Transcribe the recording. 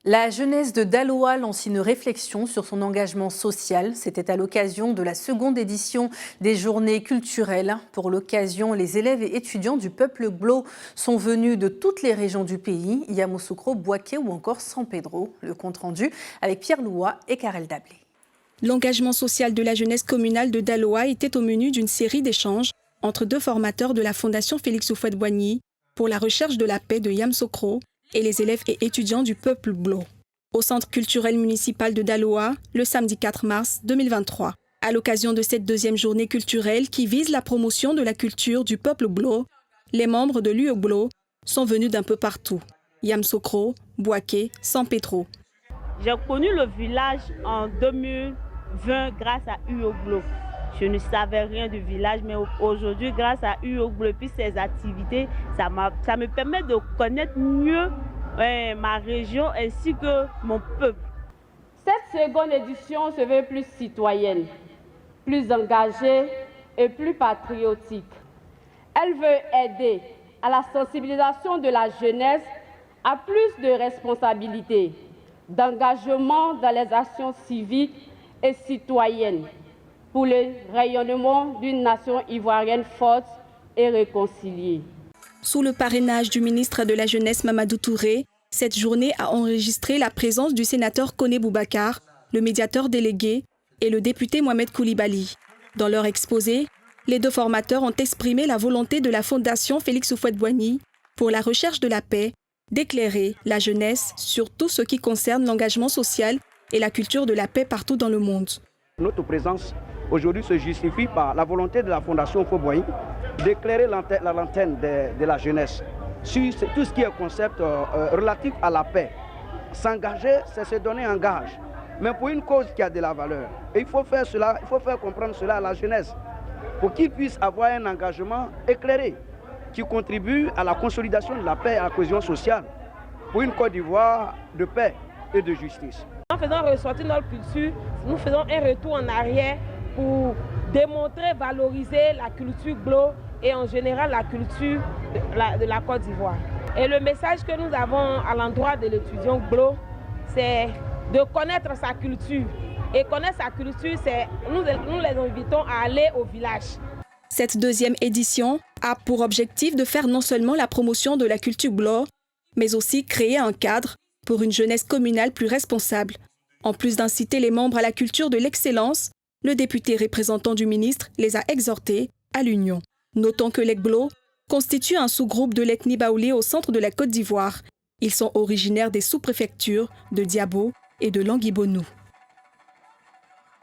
La jeunesse de Daloa lance une réflexion sur son engagement social. C'était à l'occasion de la seconde édition des journées culturelles. Pour l'occasion, les élèves et étudiants du peuple Glo sont venus de toutes les régions du pays, Yamoussoukro, Bouaké ou encore San Pedro. Le compte-rendu avec Pierre Loua et Karel Dablé. L'engagement social de la jeunesse communale de Daloa était au menu d'une série d'échanges entre deux formateurs de la Fondation Félix Houphouët-Boigny pour la recherche de la paix de Yamoussoukro et les élèves et étudiants du peuple Glo, au Centre culturel municipal de Daloa, le samedi 4 mars 2023. À l'occasion de cette deuxième journée culturelle qui vise la promotion de la culture du peuple Glo, les membres de l'UE Glo sont venus d'un peu partout. Yamoussoukro, Bouaké, San Pedro. J'ai connu le village en 2020 grâce à UE Glo. Je ne savais rien du village, mais aujourd'hui, grâce à UE Glo et puis ses activités, ça me permet de connaître mieux ma région ainsi que mon peuple. Cette seconde édition se veut plus citoyenne, plus engagée et plus patriotique. Elle veut aider à la sensibilisation de la jeunesse à plus de responsabilités, d'engagement dans les actions civiques et citoyennes pour le rayonnement d'une nation ivoirienne forte et réconciliée. Sous le parrainage du ministre de la Jeunesse Mamadou Touré, cette journée a enregistré la présence du sénateur Koné Boubacar, le médiateur délégué et le député Mohamed Koulibaly. Dans leur exposé, les deux formateurs ont exprimé la volonté de la Fondation Félix Houphouët-Boigny pour la recherche de la paix, d'éclairer la jeunesse sur tout ce qui concerne l'engagement social et la culture de la paix partout dans le monde. Notre présence aujourd'hui se justifie par la volonté de la Fondation Houphouët-Boigny d'éclairer la lanterne de la jeunesse sur tout ce qui est concept relatif à la paix. S'engager, c'est se donner un gage, mais pour une cause qui a de la valeur. Et il faut faire cela, il faut faire comprendre cela à la jeunesse pour qu'ils puissent avoir un engagement éclairé qui contribue à la consolidation de la paix et à la cohésion sociale pour une Côte d'Ivoire de paix et de justice. En faisant ressortir notre culture, nous faisons un retour en arrière pour démontrer, valoriser la culture Glo et en général la culture de la Côte d'Ivoire. Et le message que nous avons à l'endroit de l'étudiant Glo, c'est de connaître sa culture. Et connaître sa culture, c'est nous les invitons à aller au village. Cette deuxième édition a pour objectif de faire non seulement la promotion de la culture Glo, mais aussi créer un cadre pour une jeunesse communale plus responsable. En plus d'inciter les membres à la culture de l'excellence, le député représentant du ministre les a exhortés à l'union. Notons que les Glo constituent un sous-groupe de l'ethnie baoulé au centre de la Côte d'Ivoire. Ils sont originaires des sous-préfectures de Diabo et de Languibonou.